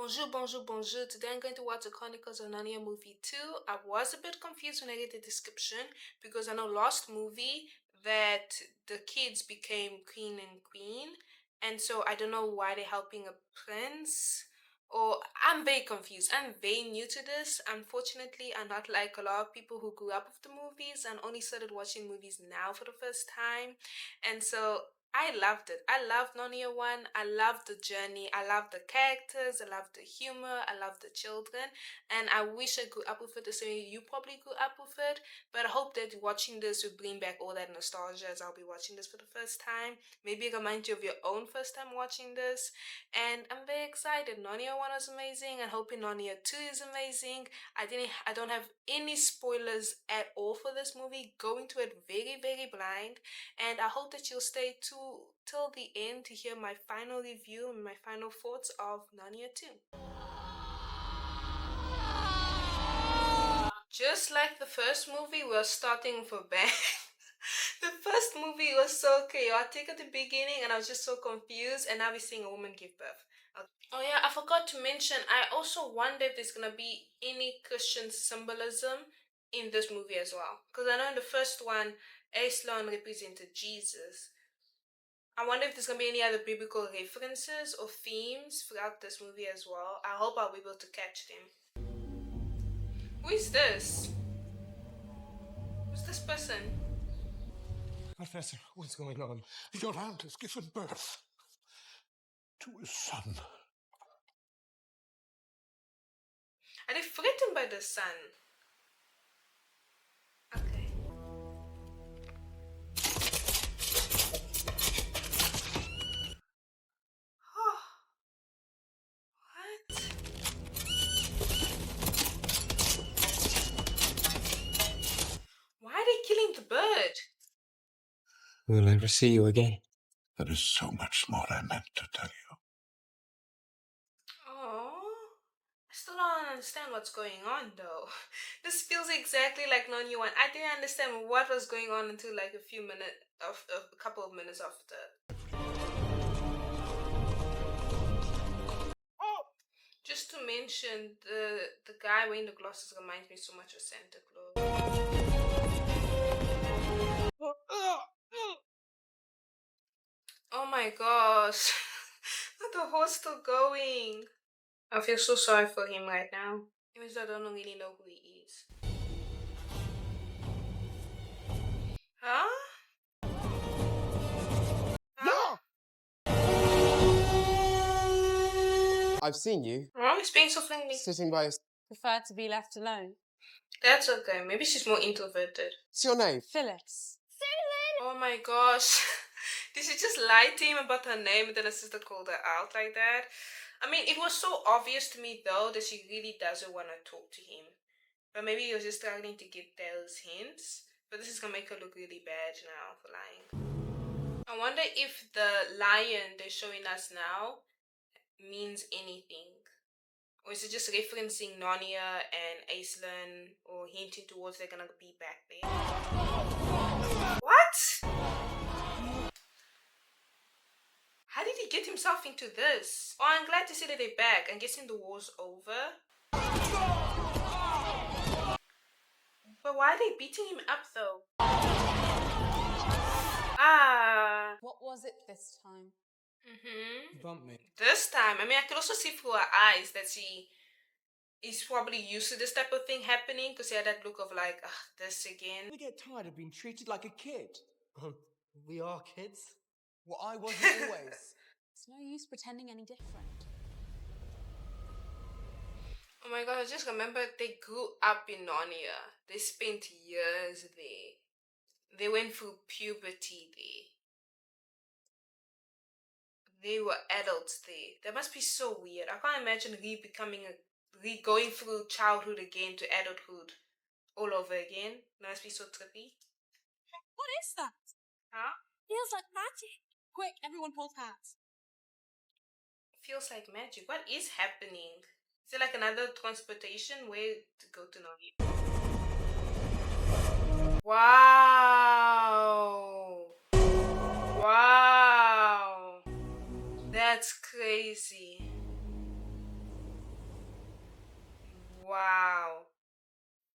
Bonjour, bonjour, bonjour. Today I'm going to watch the Chronicles of Narnia movie 2. I was a bit confused when I read the description because I know last movie that the kids became king and queen, and so I don't know why they're helping a prince. Or I'm very confused. I'm very new to this. Unfortunately, I'm not like a lot of people who grew up with the movies and only started watching movies now for the first time. And so I loved it. I loved Narnia 1. I loved the journey. I loved the characters. I loved the humor. I loved the children. And I wish I grew up with it the same way you probably grew up with it. But I hope that watching this will bring back all that nostalgia as I'll be watching this for the first time. Maybe remind you of your own first time watching this. And I'm very excited. Narnia 1 was amazing. And hoping Narnia 2 is amazing. I don't have any spoilers at all for this movie. Going to it very, very blind. And I hope that you'll stay till the end to hear my final review and my final thoughts of Narnia 2. Just like the first movie, we're starting with a bang. The first movie was so chaotic at the beginning and I was just so confused, and now we're seeing a woman give birth. Okay. Oh yeah, I forgot to mention, I also wonder if there's gonna be any Christian symbolism in this movie as well. Because I know in the first one, Aslan represented Jesus. I wonder if there's gonna be any other biblical references or themes throughout this movie as well. I hope I'll be able to catch them. Who is this? Who's this person? Professor, what's going on? Your aunt has given birth to a son. Are they threatened by the sun? Okay. Oh, what? Why are they killing the bird? We'll never see you again. There is so much more I meant to tell you. Oh, I still don't understand what's going on though. This feels exactly like Narnia 1. I didn't understand what was going on until like a couple of minutes after. Just to mention, the guy wearing the glasses reminds me so much of Santa Claus. Oh my gosh. The horse still going. I feel so sorry for him right now. Even though I don't really know who he is. Huh? Huh? I've seen you Mom is being so friendly. sitting by. Prefer to be left alone. That's okay. Maybe she's more introverted. What's your name? Phyllis. Oh my gosh. Did she just lie to him about her name and then her sister called her out like that? I mean, it was so obvious to me though that she really doesn't want to talk to him. But maybe he was just struggling to get those hints. But this is gonna make her look really bad now for lying. I wonder if the lion they're showing us now means anything. Or is it just referencing Narnia and Aislinn or hinting towards they're gonna be back there? What? How did he get himself into this? Oh, I'm glad to see that they're back. I'm guessing the war's over. But why are they beating him up though? Ah. What was it this time? Mm-hmm. Bump me. This time, I mean, I could also see through her eyes that she is probably used to this type of thing happening because she had that look of like, this again. We get tired of being treated like a kid. We are kids. Well, I wasn't always. It's no use pretending any different. Oh my god, I just remember they grew up in Narnia. They spent years there. They went through puberty there. They were adults there. That must be so weird. I can't imagine going through childhood again to adulthood all over again. That must be so trippy. What is that? Huh? Feels like magic. Quick, everyone hold hats. Feels like magic. What is happening? Is it like another transportation way to go to Narnia? Wow. Wow. That's crazy.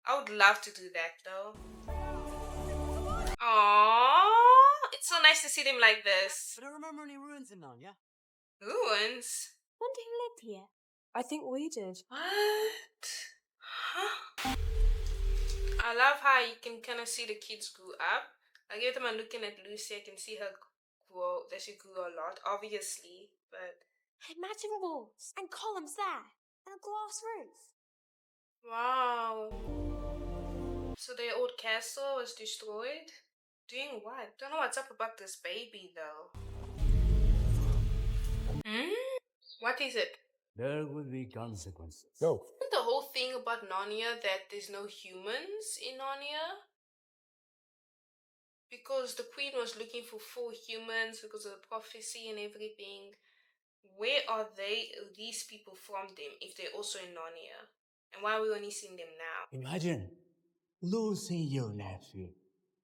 I would love to do that though. Aww, it's so nice to see them like this. I don't remember any ruins in Narnia. Ruins? Wonder who lived here. I think we did. What? Huh? I love how you can kind of see the kids grew up. Like every time I'm looking at Lucy, I can see her grow. That she grew a lot, obviously, but Imagine walls and columns there and a glass roof. wow. So their old castle was destroyed? Doing what? Don't know what's up about this baby though. What is it? There will be consequences. No. Isn't the whole thing about Narnia that there's no humans in Narnia? Because the queen was looking for 4 humans because of the prophecy and everything. Where are these people from them, if they're also in Narnia? And why are we only seeing them now? Imagine losing your nephew,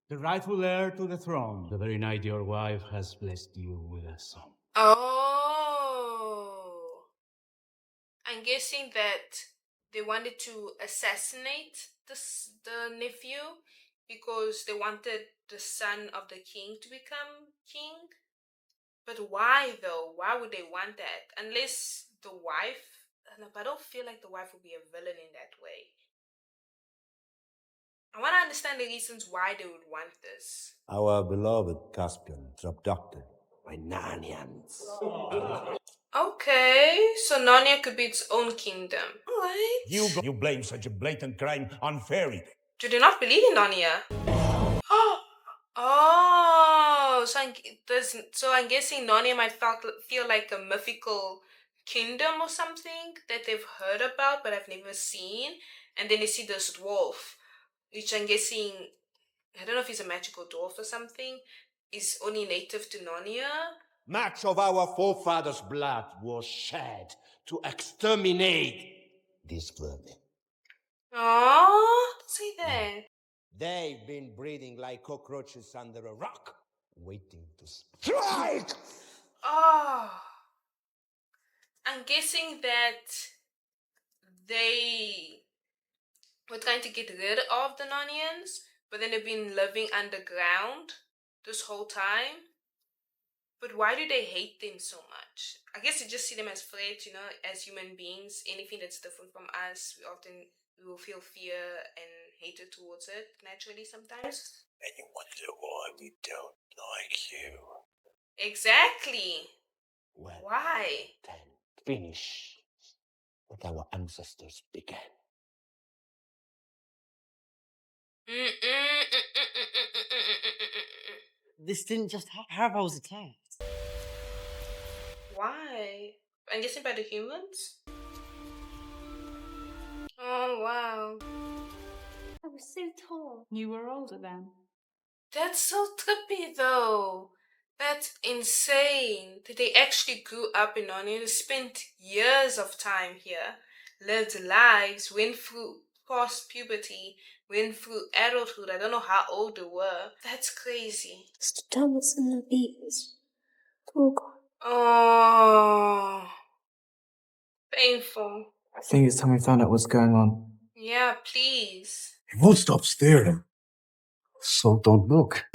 the rightful heir to the throne, the very night your wife has blessed you with a son. Oh. I'm guessing that they wanted to assassinate the nephew because they wanted the son of the king to become king. But why though? Why would they want that? Unless the wife. I don't feel like the wife would be a villain in that way. I want to understand the reasons why they would want this. Our beloved Caspian was abducted by Narnians. Okay, so Narnia could be its own kingdom. Alright. You blame such a blatant crime on fairy. Do they not believe in Narnia? Oh, so I'm guessing Narnia might feel like a mythical kingdom or something that they've heard about but have never seen. And then they see this dwarf, which I'm guessing, I don't know if he's a magical dwarf or something, is only native to Narnia. Much of our forefathers' blood was shed to exterminate this vermin. Oh, don't say that. They've been breeding like cockroaches under a rock, waiting to strike! Oh, I'm guessing that they were trying to get rid of the Narnians, but then they've been living underground this whole time. But why do they hate them so much? I guess they just see them as threats, as human beings. Anything that's different from us, we will feel fear and hatred towards it naturally sometimes. And you wonder why we don't like you. Exactly. Well, Why? then finish what our ancestors began. This didn't just happen. Harry was attacked. Why? I'm guessing by the humans? Oh, wow. I was so tall. You were older then. That's so trippy, though. That's insane. That they actually grew up in Narnia. They spent years of time here, lived lives, went through past puberty, went through adulthood. I don't know how old they were. That's crazy. Stood down with some of the bees. Oh God. Oh, painful. I think it's time we found out what's going on. Yeah, please. He won't stop staring. So don't look.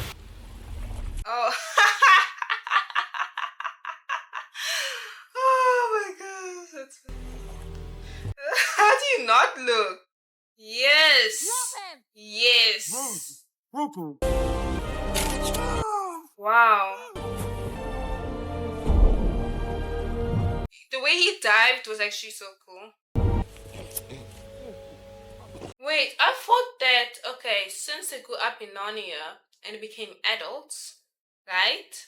Oh. Oh my gosh, that's funny. How do you not look? Yes. Yes. Wow. The way he dived was actually so cool. Wait, I thought that, okay, since they grew up in Narnia and became adults, right?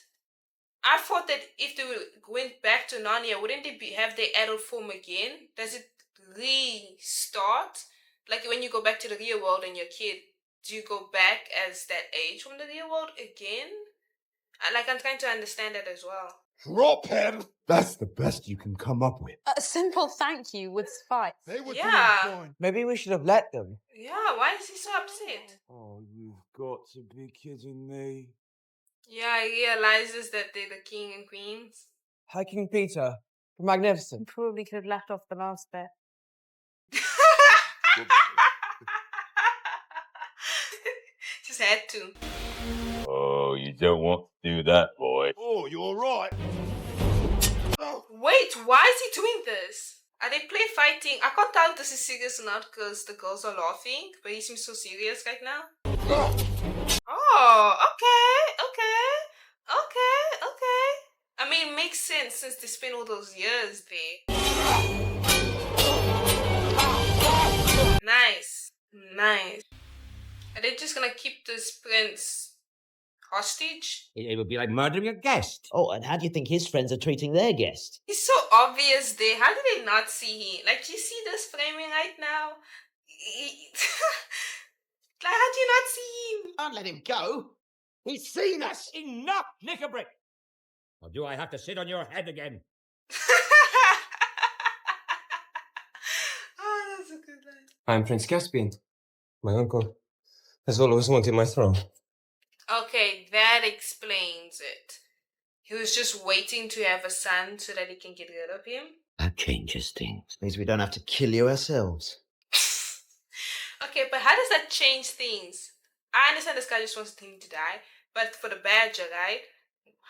I thought that if they went back to Narnia, wouldn't they have their adult form again? Does it restart? Like when you go back to the real world and you're a kid, do you go back as that age from the real world again? I'm trying to understand that as well. Drop him! That's the best you can come up with. A simple thank you would suffice. They were Yeah. doing fine. Maybe we should have let them. Yeah, why is he so upset? Oh, you've got to be kidding me. Yeah, he realizes that they're the king and queens. Hi, King Peter. Magnificent. Probably could have left off the last bit. Just had to. Oh, you don't want to do that, boy. Oh, you all right? Wait, why is he doing this? Are they play fighting? I can't tell if this is serious or not because the girls are laughing, but he seems so serious right now. Oh, okay. I mean, it makes sense since they spent all those years there. Nice. Are they just gonna keep this prince hostage? It would be like murdering a guest. Oh, and how do you think his friends are treating their guest? He's so obvious there. How did they not see him? Like, do you see this framing right now? Like, how do you not see him? Can't let him go. He's seen us. Enough, Nickelbrick! Or do I have to sit on your head again? Oh, that's a good line. I'm Prince Caspian. My uncle has always wanted my throne. Okay, that explains it. He was just waiting to have a son so that he can get rid of him. That changes things. Means we don't have to kill you ourselves. Okay, but how does that change things? I understand this guy just wants him to die, but for the badger, right?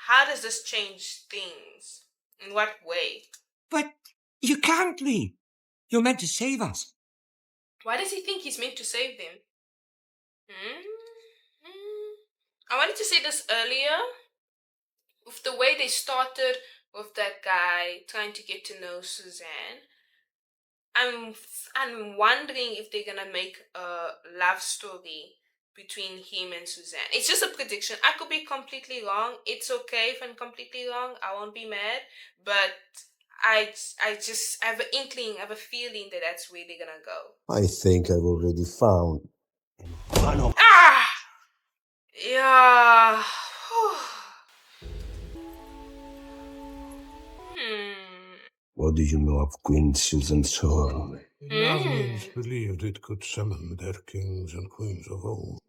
How does this change things? In what way? But you can't leave. You're meant to save us. Why does he think he's meant to save them? I wanted to say this earlier. With the way they started with that guy trying to get to know Suzanne, I'm wondering if they're gonna make a love story between him and Suzanne. It's just a prediction. I could be completely wrong. It's okay if I'm completely wrong. I won't be mad. But I just have an inkling, I have a feeling that that's where they're gonna go. I think I've already found. Ah! Yeah. What do you know of Queen Susan's horn? The Navians believed it could summon their kings and queens of old.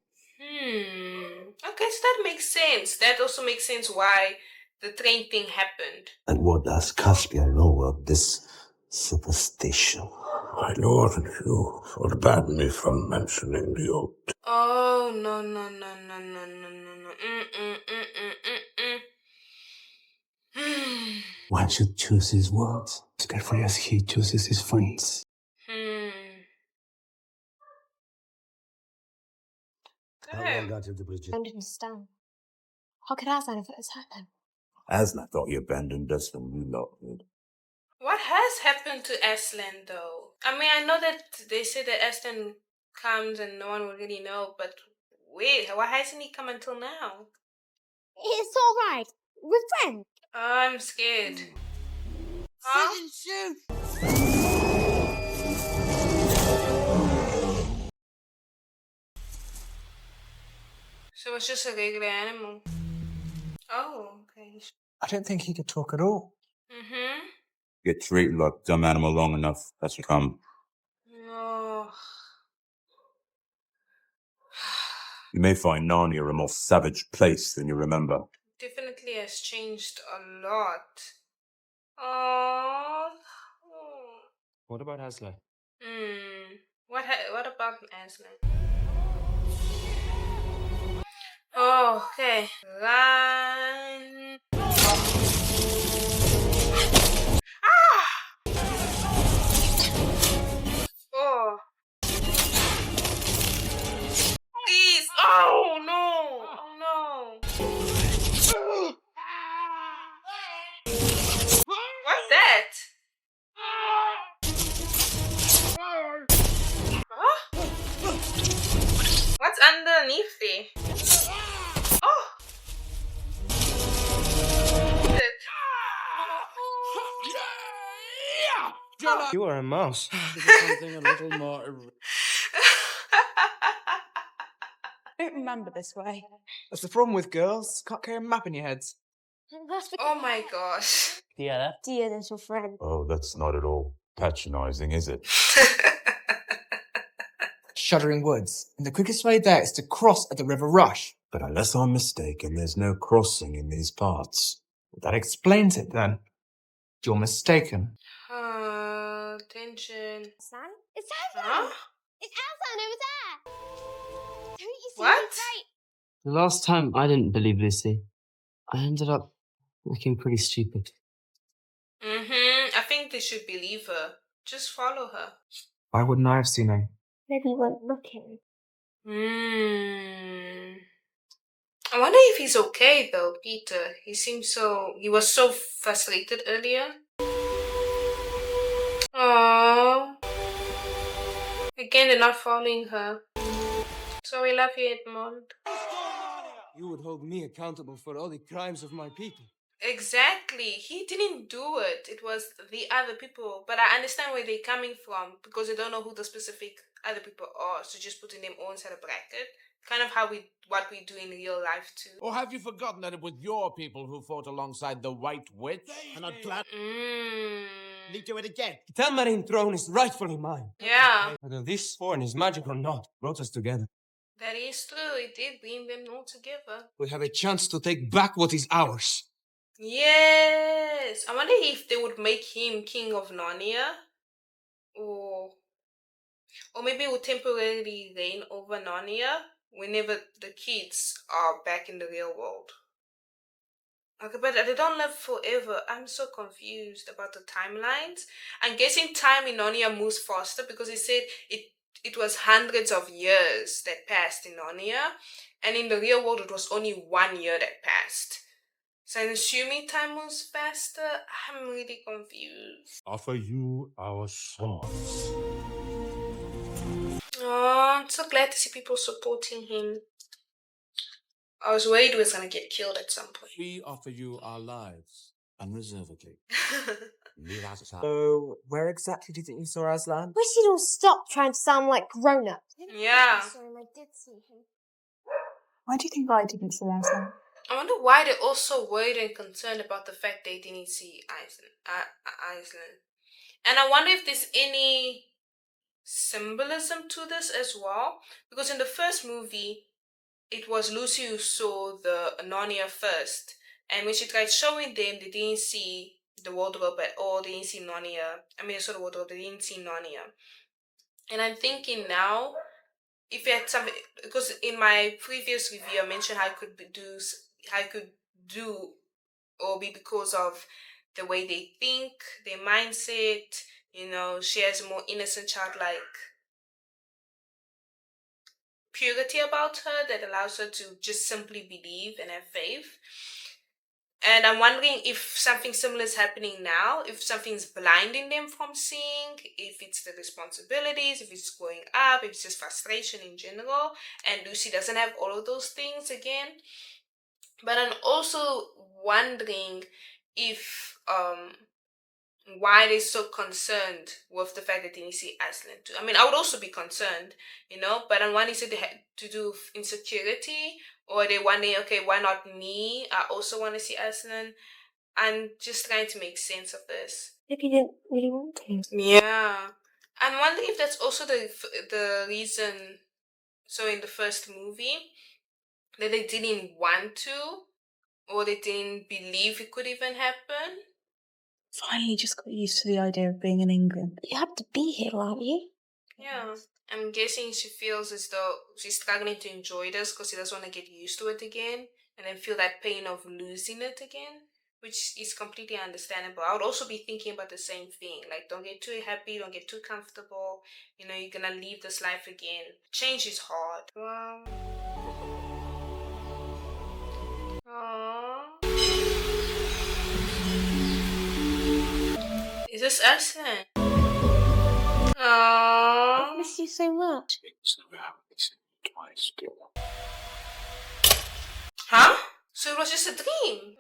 Okay, so that makes sense. That also makes sense why the train thing happened. And what does Caspian know of this superstition? My lord, you forbade me from mentioning the oath. Oh, no. One should choose his words as carefully as he chooses his friends. How long until the bridge? I don't understand. How could Aslan have let this happen? Aslan thought you abandoned us when you lot did. What has happened to Aslan, though? I mean, I know that they say that Aslan comes and no one will really know, but wait, why hasn't he come until now? It's all right. We're friends. I'm scared. Huh? So it's just a regular animal. Oh, okay. I don't think he could talk at all. Get treated like a dumb animal long enough, that's will come. No. You may find Narnia a more savage place than you remember. Definitely has changed a lot. Oh. What about Aslan? What about Aslan? Oh, okay. Run. Ah! Oh. Please. Oh, no. Oh, no. What's that? Huh? What's underneath there? Oh! You are a mouse. Something a little more. I don't remember this way. That's the problem with girls. Can't carry a map in your heads. Oh my gosh. Dear little friend. Oh, that's not at all patronizing, is it? Shuddering woods. And the quickest way there is to cross at the River Rush. But unless I'm mistaken, there's no crossing in these parts. That explains it then. You're mistaken. Tension. Aslan? It's Aslan! Huh? It's Aslan over there! Don't you see What? he's right? The last time I didn't believe Lucy, I ended up looking pretty stupid. I think they should believe her. Just follow her. Why wouldn't I have seen him? Maybe you weren't looking. I wonder if he's okay though, Peter. He was so frustrated earlier. Aww. Again, they're not following her. So we love you, Edmond. You would hold me accountable for all the crimes of my people. Exactly. He didn't do it. It was the other people. But I understand where they're coming from because they don't know who the specific other people are. So just putting them all inside a bracket. Kind of what we do in real life too. Or have you forgotten that it was your people who fought alongside the White Witch? And not glad Mm. to do it again. The Telmarine throne is rightfully mine. Yeah, Whether this sworn is magic or not, brought us together. that is true. It did bring them all together. We have a chance to take back what is ours. Yes. I wonder if they would make him king of Narnia, or maybe will temporarily reign over Narnia whenever the kids are back in the real world. Okay, but they don't live forever. I'm so confused about the timelines. I'm guessing time in Narnia moves faster because it said it was hundreds of years that passed in Narnia, and in the real world it was only 1 year that passed. So I'm assuming time moves faster. I'm really confused. Offer you our swords. Oh, I'm so glad to see people supporting him. I was worried he was gonna get killed at some point. We offer you our lives, unreservedly. So, where exactly do you think you saw Aslan? Wish you'd all stop trying to sound like grown-ups. Yeah. I saw him, I did see him. Why do you think I didn't see Aslan? I wonder why they're also worried and concerned about the fact they didn't see Iceland. And I wonder if there's any symbolism to this as well. Because in the first movie, it was Lucy who saw the Narnia first. And when she tried showing them, they didn't see the wardrobe at all. They didn't see Narnia. I mean, they saw the wardrobe, they didn't see Narnia. And I'm thinking now, if you had something, because in my previous review, I mentioned how I could do, or be because of the way they think, their mindset. She has a more innocent, childlike purity about her that allows her to just simply believe and have faith. And I'm wondering if something similar is happening now, if something's blinding them from seeing, if it's the responsibilities, if it's growing up, if it's just frustration in general, and Lucy doesn't have all of those things again. But I'm also wondering if why they're so concerned with the fact that they didn't see Aslan too. I mean, I would also be concerned, but on one, is it had to do with insecurity, or they wondering, okay, why not me? I also want to see Aslan. I'm just trying to make sense of this. Maybe you didn't really want to. Yeah, I'm wondering if that's also the reason. So in the first movie, that they didn't want to, or they didn't believe it could even happen. Finally just got used to the idea of being in England. You have to be here, aren't you? Yeah, I'm guessing she feels as though she's struggling to enjoy this because she doesn't want to get used to it again and then feel that pain of losing it again, which is completely understandable. I would also be thinking about the same thing. Like, don't get too happy, don't get too comfortable. You're gonna leave this life again. Change is hard. Wow. Aww. Is this us then? Aww. I've missed you so much. Huh? So it was just a dream.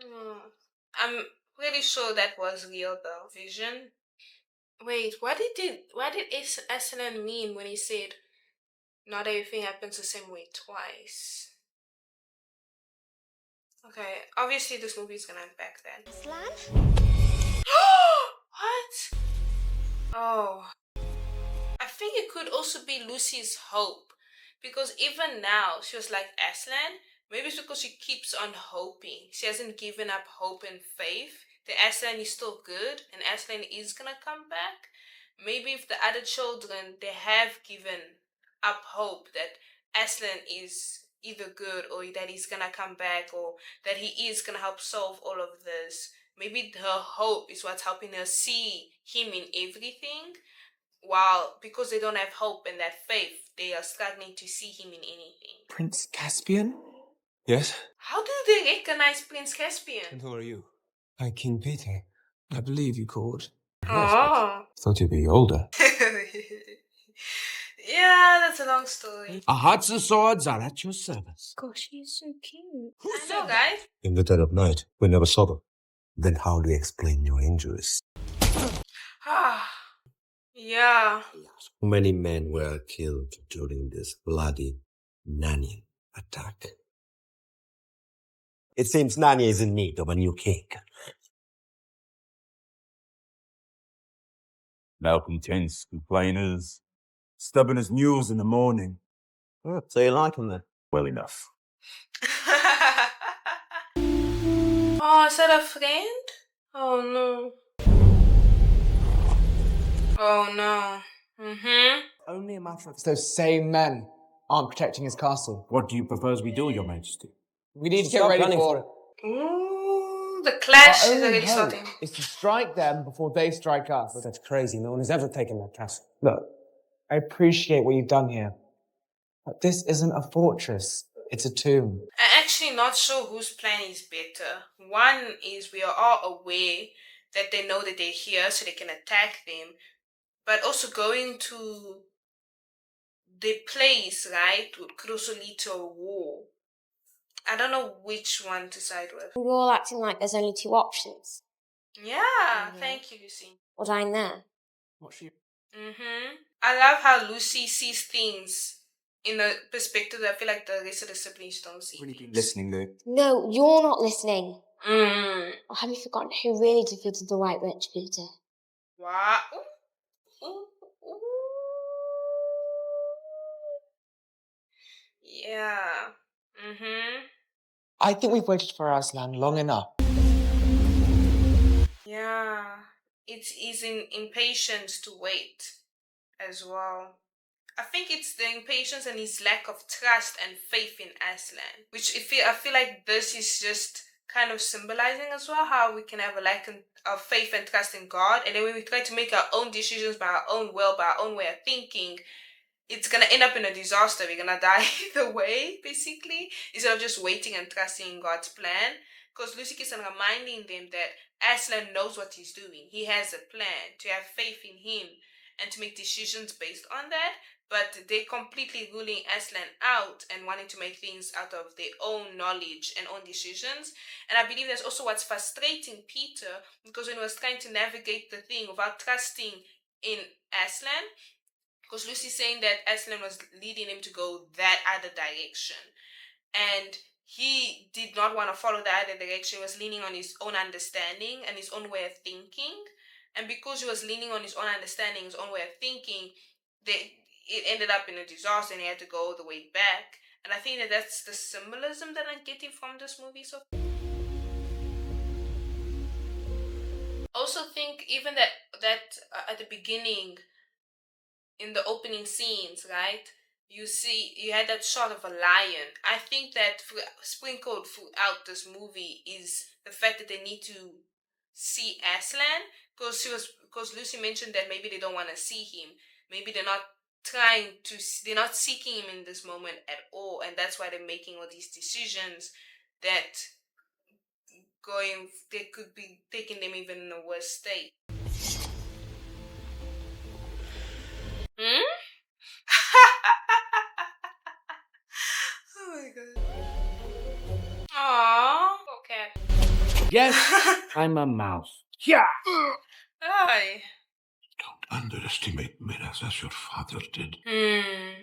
I'm pretty sure that was real though. Vision. Wait, what did Aslan mean when he said not everything happens the same way twice? Okay, obviously this movie is gonna unpack that. Aslan? What? Oh. I think it could also be Lucy's hope. Because even now, she was like, Aslan, maybe it's because she keeps on hoping. She hasn't given up hope and faith that Aslan is still good and Aslan is gonna come back. Maybe if the other children, they have given up hope that Aslan is either good or that he's gonna come back or that he is gonna help solve all of this. Maybe her hope is what's helping her see him in everything, while because they don't have hope and that faith, they are struggling to see him in anything. Prince Caspian? Yes? How do they recognize Prince Caspian? And who are you? I'm King Peter. I believe you called. Oh. Thought you'd be older. Yeah, that's a long story. Our hearts and swords are at your service. Gosh, he's so cute. I know, guys. In the dead of night, we never saw them. Then how do you explain your injuries? Yeah. How many men were killed during this bloody Narnia attack? It seems Narnia is in need of a new king. Malcontents, complainers, stubborn as mules in the morning. Oh, so you like him then? Well enough. Oh, is that a friend? Oh no. Oh no. Only a matter of those same men aren't protecting his castle. What do you propose we do, Your Majesty? We need to get ready for it. Ooh, the clash is Our only already hope starting. is to strike them before they strike us. That's crazy. No one has ever taken that castle. Look, I appreciate what you've done here, but this isn't a fortress. It's a tomb. I'm actually not sure whose plan is better. One is we are all aware that they know that they're here so they can attack them, but also going to the place, right, could also lead to a war. I don't know which one to side with. We're all acting like there's only two options. Yeah, thank you, Lucy. Well, I'm there. What's she? I love how Lucy sees things in a perspective that I feel like the rest of the siblings don't see. Really been listening, Lou. No, you're not listening. Or have you forgotten who really defeated the White Witch, Peter? Wow. Ooh. Yeah. I think we've waited for Aslan long enough. Yeah. It's in impatience to wait as well. I think it's the impatience and his lack of trust and faith in Aslan, which I feel like this is just kind of symbolizing as well how we can have a lack of faith and trust in God, and then when we try to make our own decisions by our own will, by our own way of thinking, it's gonna end up in a disaster. We're gonna die either way, basically, instead of just waiting and trusting in God's plan. Because Lucy keeps on reminding them that Aslan knows what he's doing. He has a plan, to have faith in him and to make decisions based on that. But they're completely ruling Aslan out and wanting to make things out of their own knowledge and own decisions. And I believe that's also what's frustrating Peter, because when he was trying to navigate the thing without trusting in Aslan, because Lucy's saying that Aslan was leading him to go that other direction. And he did not want to follow that other direction. He was leaning on his own understanding and his own way of thinking. And because he was leaning on his own understanding, his own way of thinking, it ended up in a disaster and he had to go all the way back. And I think that's the symbolism that I'm getting from this movie. So also think even that at the beginning, in the opening scenes, right, you had that shot of a lion. I think that sprinkled throughout this movie is the fact that they need to see Aslan, because Lucy mentioned that maybe they don't want to see him. Maybe they're not seeking him in this moment at all, and that's why they're making all these decisions that they could be taking them even in a worse state. Oh my god. Aww. Okay. Yes, I'm a mouse. Yeah. Hi. Don't underestimate Miraz as your father did.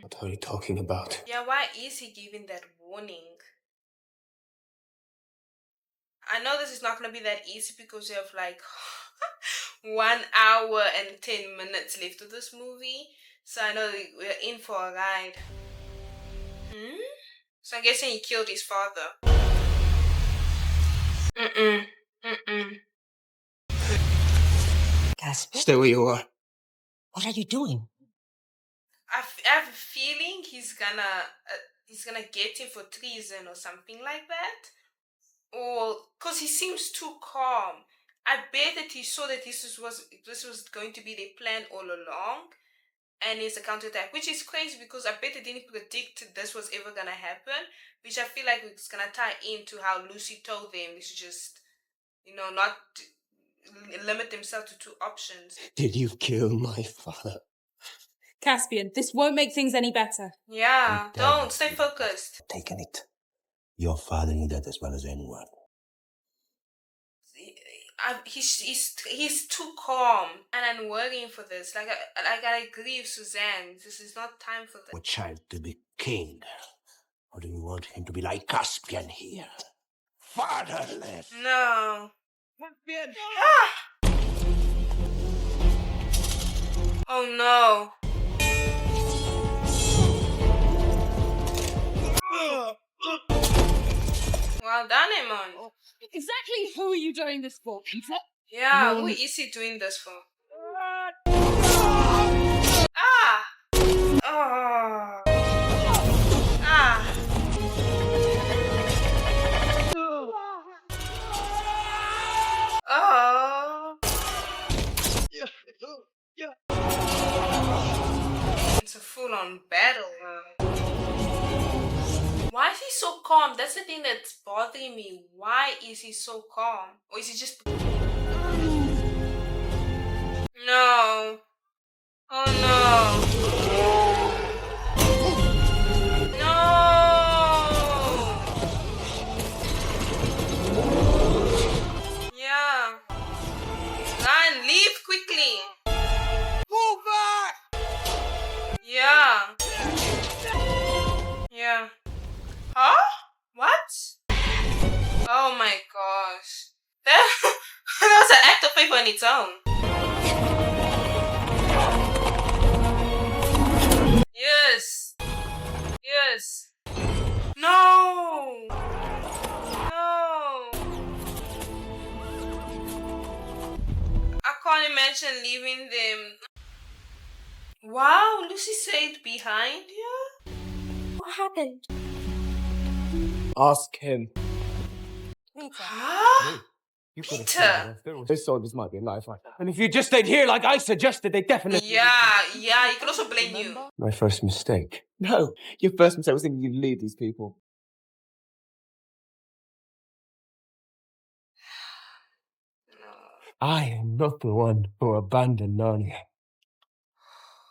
What are you talking about? Yeah, why is he giving that warning? I know this is not going to be that easy because you have like 1 hour and 10 minutes left of this movie. So I know we're in for a ride. So I'm guessing he killed his father. Caspien, Stay where you are. what are you doing? I have a feeling he's gonna get him for treason or something like that, or because he seems too calm. I bet that he saw that this was going to be their plan all along, and it's a counterattack, which is crazy because I bet they didn't predict this was ever gonna happen. Which I feel like it's gonna tie into how Lucy told them they should just, not limit themselves to 2 options. Did you kill my father? Caspian, this won't make things any better. Yeah, don't stay focused. Taken it. Your father knew that as well as anyone. He's too calm, and I'm worrying for this. Like I agree with Suzanne. This is not time for this. A child to be king. Or do you want him to be like Caspian here? Fatherless. No. Caspian! Oh no. Well done, Emon. Exactly who are you doing this for, Peter? Yeah, who is he doing this for? Ah! Oh. Ah! Oh! It's a full-on battle. Why is he so calm? That's the thing that's bothering me. Why is he so calm? Or is he just... No. Oh no. No. Yeah. Run, leave quickly. Move back! Yeah. Yeah. Huh? What? Oh my gosh. That was an act of faith on its own. Yes. Yes. No. No. I can't imagine leaving them. Wow, Lucy stayed behind you? What happened? Ask him. Huh? You could have Peter. seen it. Those soldiers might be alive. And if you just stayed here like I suggested, they definitely... Yeah, he could also blame you. My first mistake. No, your first mistake was thinking you'd leave these people. I am not the one who abandoned Narnia.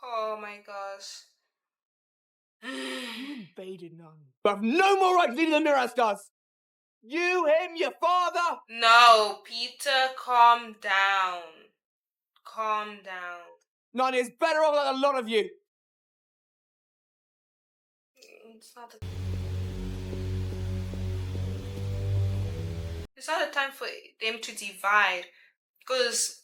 Oh my gosh. You invaded Narnia. But I've no more right to lead the Mirror Stars. You, him, your father. No, Peter, calm down. Calm down. Narnia is better off than a lot of you. It's not a time for them to divide. Because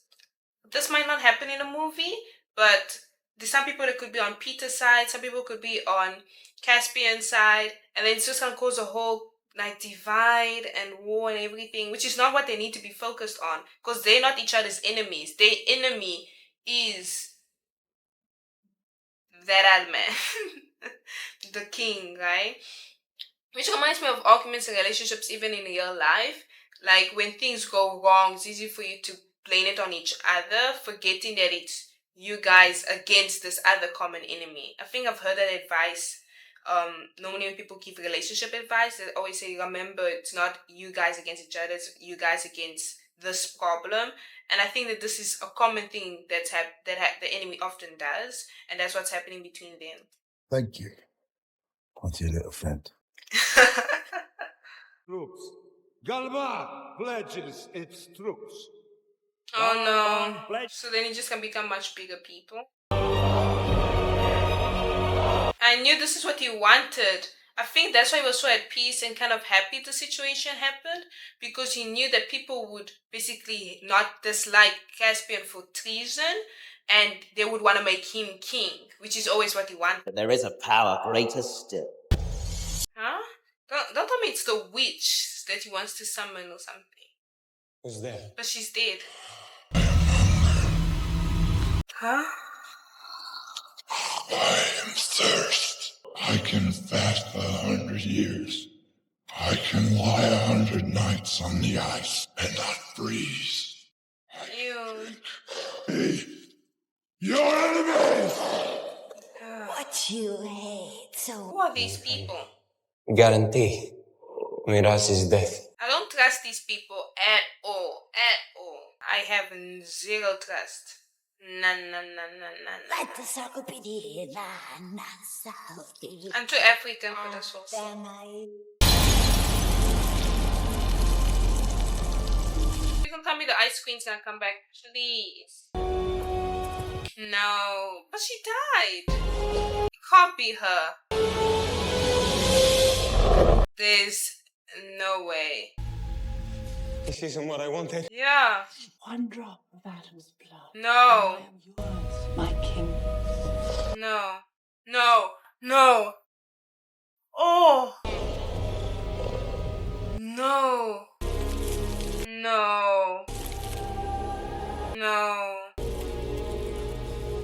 this might not happen in a movie, but there's some people that could be on Peter's side, some people could be on Caspian's side, and then it's just gonna cause a whole divide and war and everything, which is not what they need to be focused on, because they're not each other's enemies. Their enemy is that old man, the king, right? Which reminds me of arguments and relationships even in real life. Like when things go wrong, it's easy for you to blame it on each other, forgetting that it's you guys against this other common enemy. I think I've heard that advice. Normally when people give relationship advice, they always say, remember, it's not you guys against each other, it's you guys against this problem. And I think that this is a common thing that the enemy often does, and that's what's happening between them. Thank you. What's your little friend? Troops. Galba pledges its troops. Oh no. So then it just can become much bigger people. I knew this is what he wanted. I think that's why he was so at peace and kind of happy the situation happened, because he knew that people would basically not dislike Caspian for treason, and they would want to make him king, which is always what he wanted. But there is a power greater still. Huh? Don't tell me it's the witch that he wants to summon or something. Who's there? But she's dead. Huh? I am can fast for 100 years. I can lie 100 nights on the ice and not freeze. Ew. Hey, your enemies! What you hate so... Who are these people? Guarantee. Miras is death. I don't trust these people at all. At all. I have zero trust. None. Let the circle be I'm too African for this whole thing. You can tell me the ice queen's gonna come back, please. No, but she died. Can't be her. There's no way. This isn't what I wanted. Yeah. One drop of Adam's blood. No. I am yours, my king. No. Oh. No.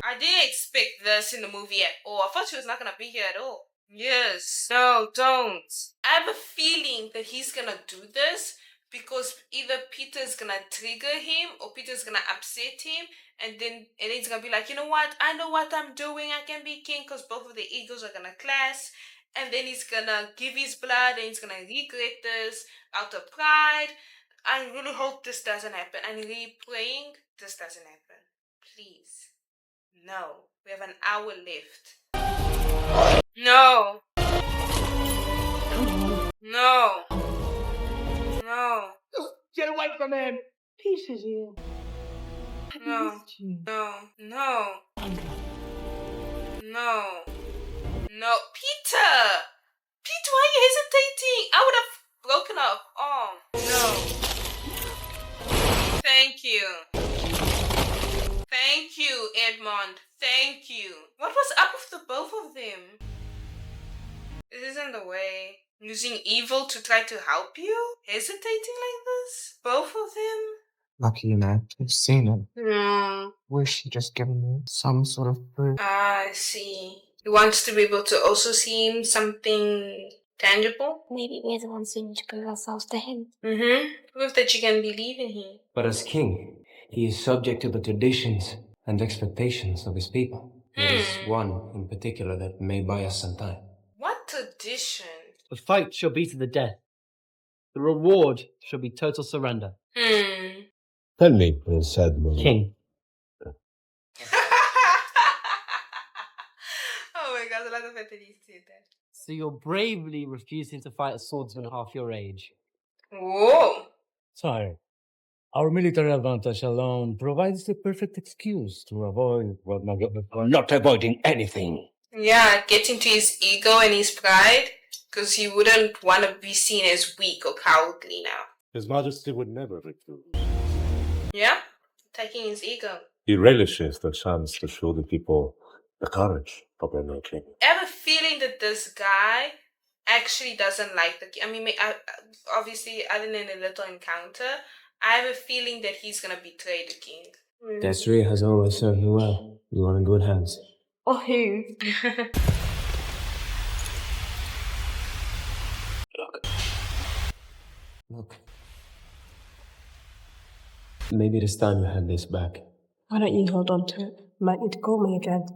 I didn't expect this in the movie at all. I thought she was not gonna be here at all. Yes. No, don't. I have a feeling that he's gonna do this because either Peter's gonna trigger him or Peter's gonna upset him, and then he's gonna be like, you know what? I know what I'm doing. I can be king, because both of the egos are gonna clash. And then he's gonna give his blood and he's gonna regret this out of pride. I really hope this doesn't happen. I'm really praying this doesn't happen. Please. No. We have an hour left. No. Get away from him! Peter, dear. No. Peter! Peter, why are you hesitating? I would have broken off. Oh, no. Thank you, Edmond. Thank you. What was up with the both of them? This isn't the way. Using evil to try to help you? Hesitating like this? Both of them? Lucky you know, I've seen it. No. Wish you'd just given me some sort of proof. I see. He wants to be able to also see him something tangible? Maybe we're the ones who need to prove ourselves to him. Prove that you can believe in him. But as king, he is subject to the traditions and expectations of his people. There is one in particular that may buy us some time. What tradition? The fight shall be to the death. The reward shall be total surrender. Tell me, Prince Edmund. King. Oh my god, I love the fact that he said that. So you're bravely refusing to fight a swordsman half your age. Whoa! Sire, our military advantage alone provides the perfect excuse to avoid what my government... Not avoiding anything. Yeah, getting to his ego and his pride, because he wouldn't want to be seen as weak or cowardly now. His Majesty would never refuse. Yeah? Taking his ego. He relishes the chance to show the people the courage of their making. I have a feeling that this guy actually doesn't like the king. I mean, obviously, other than a little encounter, I have a feeling that he's going to betray the king. Desiree has always served you well. You are in good hands. Or who? Look. Maybe this time you have this back. Why don't you hold on to it? You might need to call me again.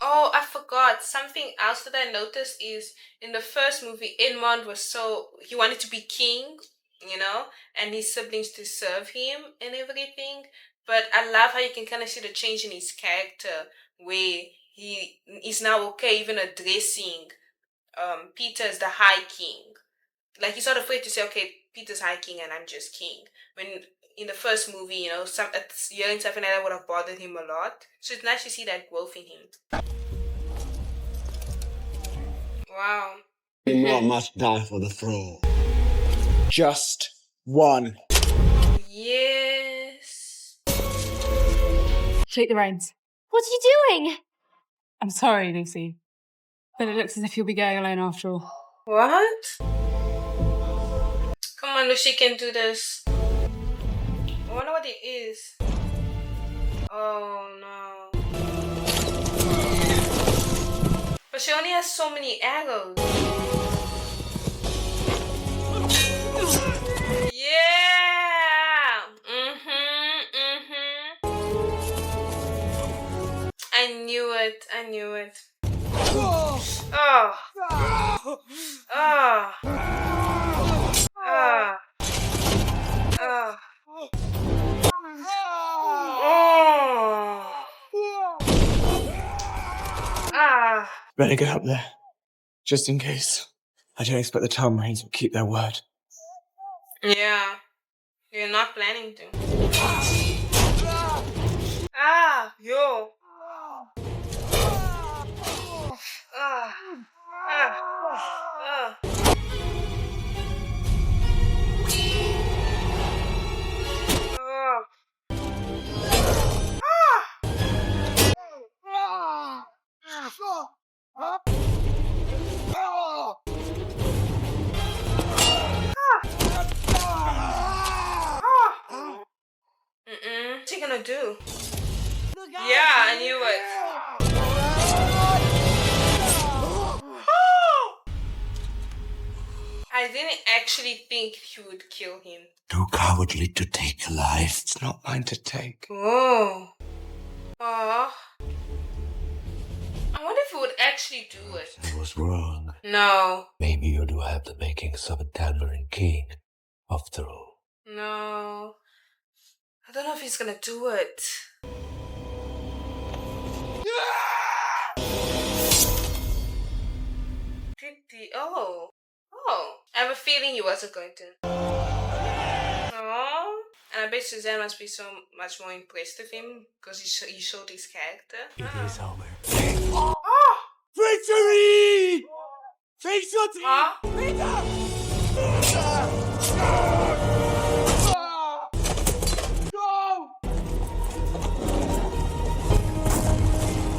Oh, I forgot. Something else that I noticed is in the first movie, Edmond he wanted to be king, you know, and his siblings to serve him and everything. But I love how you can kind of see the change in his character, where he is now okay even addressing Peter as the High King. Like, he's not afraid to say, okay, Peter's High King and I'm just king. When in the first movie, you know, some hearing something like that would have bothered him a lot. So it's nice to see that growth in him. Wow. One must die for the throne. Just one. Yes. Take the reins. What are you doing? I'm sorry, Lucy, but it looks as if you'll be going alone after all. What? Come on, Lucy can do this. wonder what it is. Oh no. But she only has so many arrows. Yeah. I knew it. I knew it. Oh. Oh. Oh. Oh. Oh. Ah. Better get up there, just in case. I don't expect the Town Marines will keep their word. Yeah. You're not planning to. Ah, yo. Ah. Ah. Ah. What's he gonna do? Yeah, I knew it. I didn't actually think he would kill him. Too cowardly to take a life. It's not mine to take. Oh. Oh. I wonder if he would actually do it. I was wrong. No. Maybe you do have the makings of a Tamarind king, after all. No. I don't know if he's gonna do it. Did he? Oh. Oh. I have a feeling he wasn't going to. Oh. And I bet Suzanne must be so much more impressed with him because he showed his character. It is over. Oh! Victory! Face your teeth! Huh?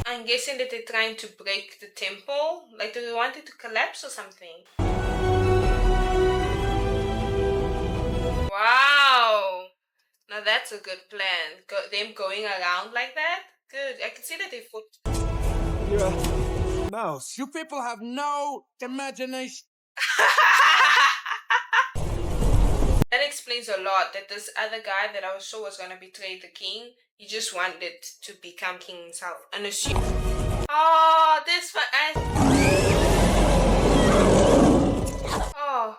I'm guessing that they're trying to break the temple. Like they want it to collapse or something. Wow. Now that's a good plan. Them going around like that? Good. I can see that they fought. You're a mouse. You people have no imagination. That explains a lot, that this other guy that I was sure was going to betray the king, he just wanted to become king himself. And assume. Oh, this one. Oh.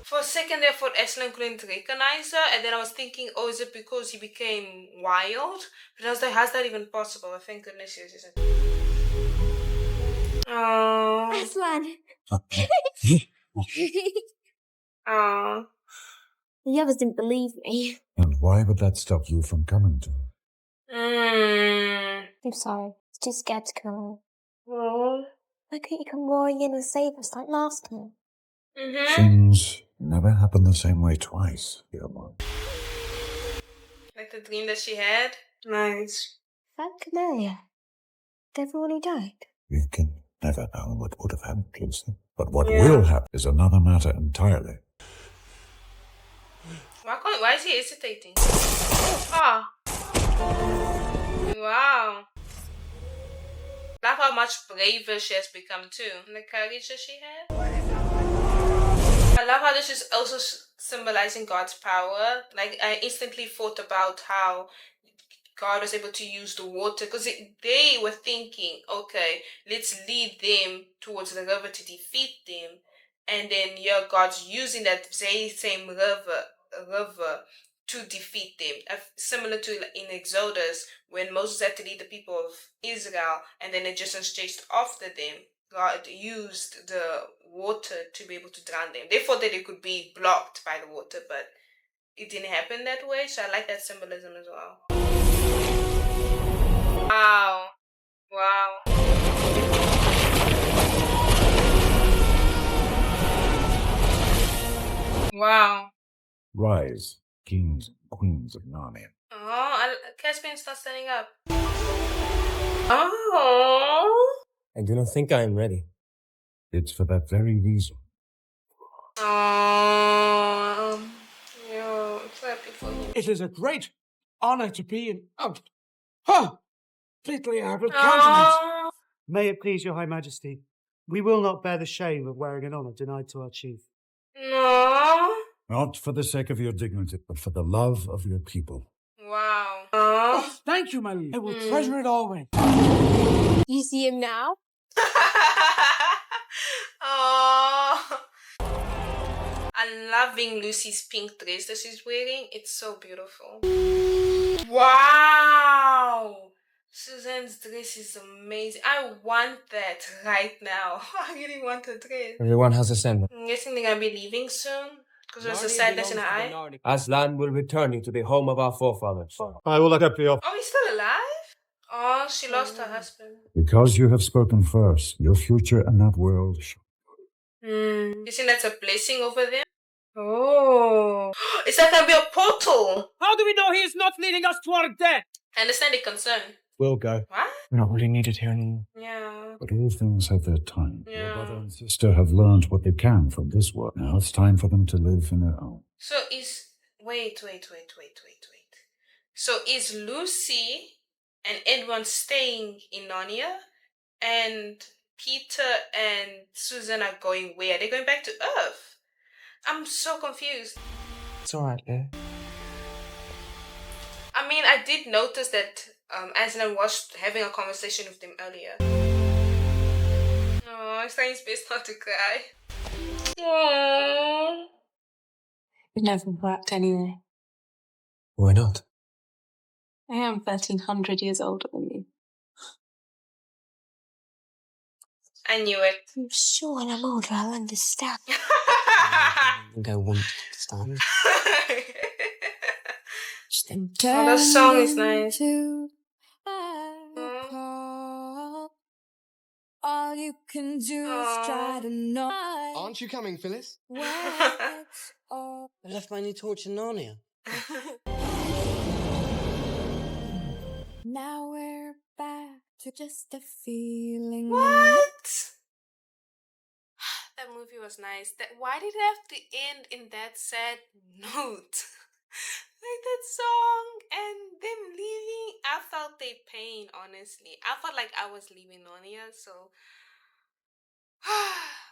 For a second there, I thought Aslan couldn't recognize her, and then I was thinking, oh, is it because he became wild? But I was like, how's that even possible? Thank goodness she isn't. Oh. Aslan! Oh. The others didn't believe me. And why would that stop you from coming to her? I'm sorry. I was too scared to come. Oh. Why couldn't you come roaring in and save us like last time? Things never happen the same way twice, dear one. Like the dream that she had? Nice. Thank Camellia. Everyone who died. You can never know what would have happened, Lucy. But what will happen is another matter entirely. Why is he hesitating? Ah. Wow. Love how much braver she has become too. And the courage that she had. I love how this is also symbolizing God's power. Like, I instantly thought about how God was able to use the water, because they were thinking, okay, let's lead them towards the river to defeat them. And then God's using that same river to defeat them. Similar to in Exodus, when Moses had to lead the people of Israel, and then the Egyptians chased after them. God used the water to be able to drown them. They thought that it could be blocked by the water, but it didn't happen that way. So I like that symbolism as well. Wow. Wow. Wow. Rise, kings and queens of Narnia. Oh, Caspian starts standing up. Oh. I do not think I am ready. It's for that very reason. Oh. for him. It is a great honor to be in... completely out of countenance. May it please your high majesty, we will not bear the shame of wearing an honor denied to our chief. No. Not for the sake of your dignity, but for the love of your people. Wow. Oh, thank you, my liege. I will treasure it always. You see him now? Oh. I'm loving Lucy's pink dress that she's wearing. It's so beautiful. Wow. Suzanne's dress is amazing. I want that right now. I really want a dress. Everyone has assembled. I'm guessing they're gonna be leaving soon because there's a sadness in her eye. Aslan will return you to the home of our forefathers. I will accept the offer. Oh, he's still alive? Oh, she lost her husband. Because you have spoken first, your future in that world. You think that's a blessing over there? Oh. Is that gonna be a portal? How do we know he is not leading us to our death? I understand the concern. We'll go. What? We're not really needed here anymore. Yeah. But all things have their time. Yeah. Your brother and sister have learned what they can from this world. Now it's time for them to live in their own. So is... Wait. So is Lucy and Edwin staying in Narnia? And Peter and Susan are going where? Are they going back to Earth? I'm so confused. It's alright, Leah. I mean, I did notice that Aslan was having a conversation with them earlier. Oh, it's trying his best not to cry. Aww. It never worked anyway. Why not? I am 1,300 years older than you. I knew it. I'm sure when I'm older I'll understand. I think I won't understand. Oh, the song is nice. All you can do is try to know. Aren't you coming, Phyllis? I left my new torch in Narnia. Now we're back to just a feeling. What? That movie was nice. Why did it have to end in that sad note? Like that song and them leaving, I felt their pain, honestly. I felt like I was leaving Narnia, so...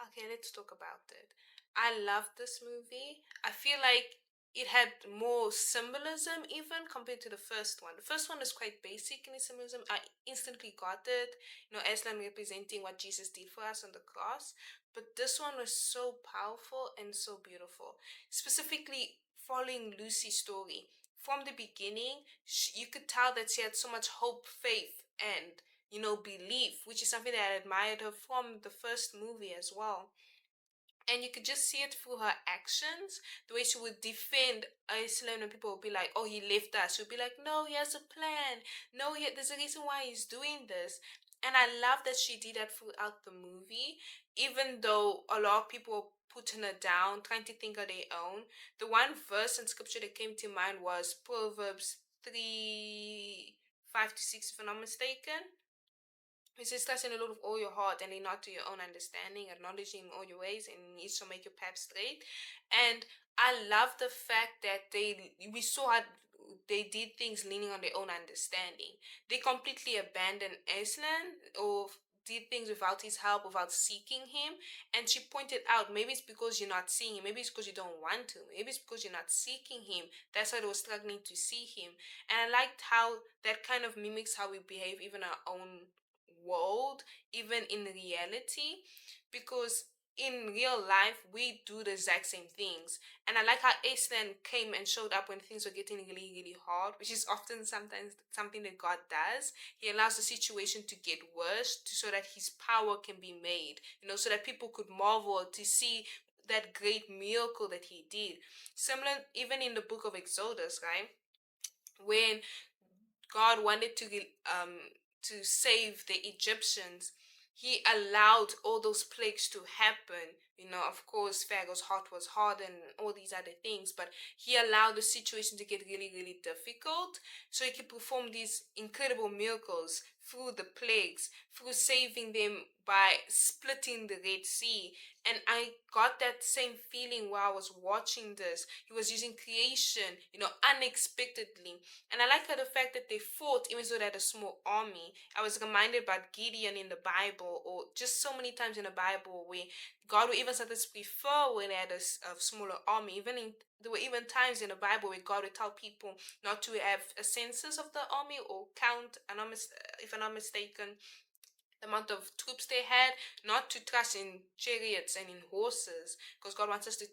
Okay, let's talk about it. I love this movie. I feel like it had more symbolism even compared to the first one. The first one is quite basic in its symbolism. I instantly got it. You know, Aslan representing what Jesus did for us on the cross. But this one was so powerful and so beautiful. Specifically, following Lucy's story. From the beginning, you could tell that she had so much hope, faith, and, you know, belief, which is something that I admired her from the first movie as well. And you could just see it through her actions, the way she would defend Aslan when people would be like, oh, he left us. She would be like, no, he has a plan. No, there's a reason why he's doing this. And I love that she did that throughout the movie, even though a lot of people were putting her down, trying to think of their own. The one verse in scripture that came to mind was Proverbs 3:5-6, if I'm not mistaken. It says, trust in the Lord with all your heart and lean not to your own understanding, acknowledging all your ways, and He shall make your path straight. And I love the fact that we saw how they did things leaning on their own understanding. They completely abandoned Aslan or did things without his help, without seeking him. And she pointed out, maybe it's because you're not seeing him, maybe it's because you don't want to, maybe it's because you're not seeking him. That's why they were struggling to see him. And I liked how that kind of mimics how we behave even in our own world, even in reality, because in real life we do the exact same things. And I like how Aslan came and showed up when things were getting really, really hard, which is often sometimes something that God does. He allows the situation to get worse so that his power can be made, you know, so that people could marvel to see that great miracle that he did. Similar even in the book of Exodus, right, when God wanted to save the Egyptians, he allowed all those plagues to happen. You know, of course, Pharaoh's heart was hard and all these other things, but he allowed the situation to get really, really difficult so he could perform these incredible miracles through the plagues, through saving them by splitting the Red Sea. And I got that same feeling while I was watching this. He was using creation, unexpectedly. And I like how the fact that they fought, even though they had a small army. I was reminded about Gideon in the Bible, or just so many times in the Bible where God would even sometimes prefer when they had a smaller army. There were even times in the Bible where God would tell people not to have a census of the army or count, if I'm not mistaken, the amount of troops they had, not to trust in chariots and in horses, because God wants us to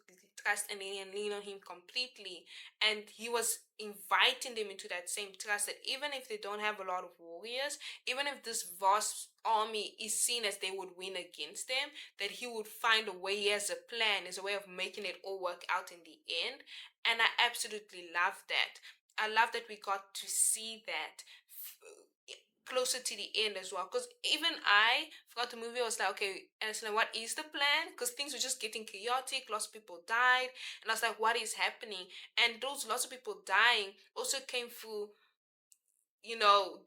trust and lean on Him completely. And He was inviting them into that same trust, that even if they don't have a lot of warriors, even if this vast army is seen as they would win against them, that He would find a way. He has a plan, is a way of making it all work out in the end. And I absolutely love that. I love that we got to see that closer to the end as well, because even I forgot the movie. I was like, okay, and so what is the plan? Because things were just getting chaotic, lots of people died, and I was like, what is happening? And those lots of people dying also came through,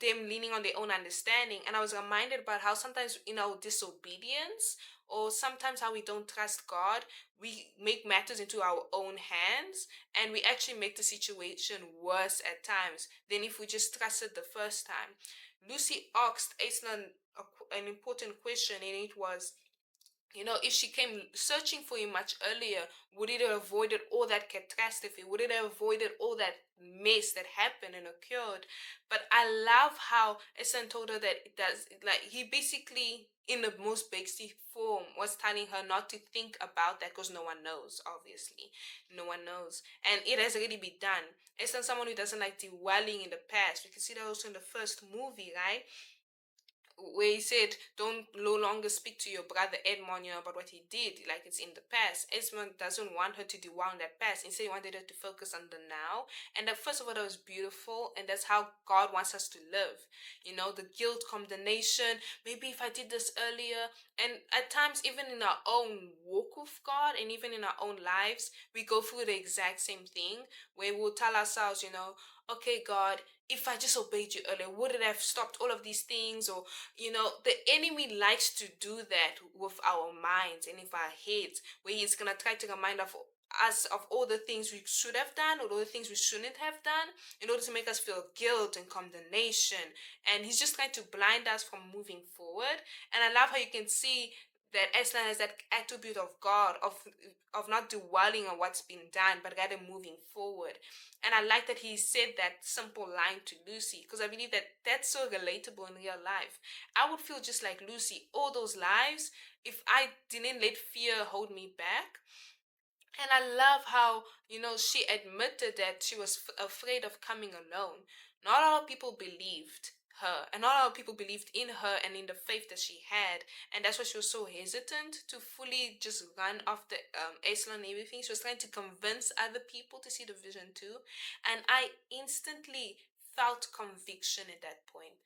them leaning on their own understanding. And I was reminded about how sometimes in our disobedience, or sometimes how we don't trust God, we make matters into our own hands, and we actually make the situation worse at times than if we just trusted the first time. Lucy asked Aislinn an important question, and it was, if she came searching for him much earlier, would it have avoided all that catastrophe? Would it have avoided all that mess that happened and occurred? But I love how Aislinn told her that it does, like, he basically, in the most basic form, was telling her not to think about that, because no one knows, obviously. No one knows. And it has already been done. Aislinn, someone who doesn't like dwelling in the past. We can see that also in the first movie, right? Where he said, don't no longer speak to your brother Edmond, about what he did, like it's in the past. Edmond doesn't want her to dwell on that past. Instead, he wanted her to focus on the now. And that, first of all, that was beautiful, and that's how God wants us to live. The guilt, condemnation, maybe if I did this earlier. And at times, even in our own walk with God, and even in our own lives, we go through the exact same thing, where we'll tell ourselves, okay, God, if I just obeyed you earlier, would it have stopped all of these things? Or, the enemy likes to do that with our minds and with our heads, where he's going to try to remind us of all the things we should have done, or all the things we shouldn't have done, in order to make us feel guilt and condemnation. And he's just trying to blind us from moving forward. And I love how you can see that Aslan has that attribute of God, of not dwelling on what's been done, but rather moving forward. And I like that he said that simple line to Lucy, because I believe that that's so relatable in real life. I would feel just like Lucy all those lives if I didn't let fear hold me back. And I love how, she admitted that she was afraid of coming alone. Not a lot of people believed her, and not a lot of people believed in her and in the faith that she had. And that's why she was so hesitant to fully just run after Aislinn and everything. She was trying to convince other people to see the vision too. And I instantly felt conviction at that point,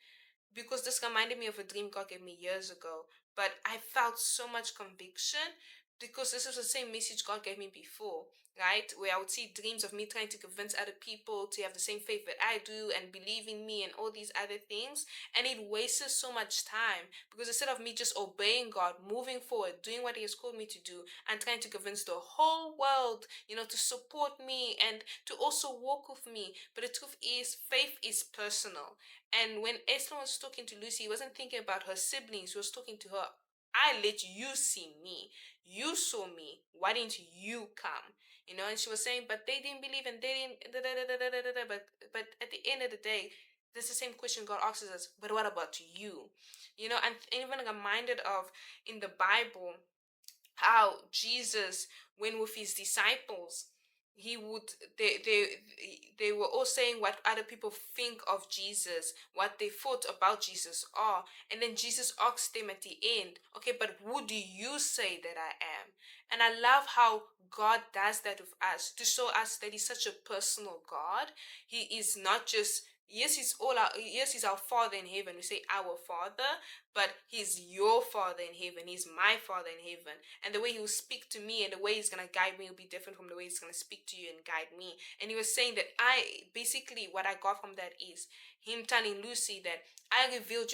because this reminded me of a dream God gave me years ago. But I felt so much conviction, because this is the same message God gave me before, right? Where I would see dreams of me trying to convince other people to have the same faith that I do and believe in me and all these other things. And it wastes so much time, because instead of me just obeying God, moving forward, doing what He has called me to do, and trying to convince the whole world, to support me and to also walk with me. But the truth is, faith is personal. And when Aislinn was talking to Lucy, he wasn't thinking about her siblings. He was talking to her. I let you see me. You saw me. Why didn't you come? And she was saying, but they didn't believe, and they didn't. Da, da, da, da, da, da, da. But at the end of the day, that's the same question God asks us. But what about you? And even reminded of in the Bible how Jesus went with His disciples. He would they were all saying what other people think of Jesus, what they thought about Jesus are. And then Jesus asked them at the end, okay, but who do you say that I am? And I love how God does that with us, to show us that He's such a personal God. He is not just, yes, He's our Father in heaven. We say our Father, but He's your Father in heaven. He's my Father in heaven. And the way He will speak to me and the way He's going to guide me will be different from the way He's going to speak to you and guide me. And He was saying that basically what I got from that is, him telling Lucy that I revealed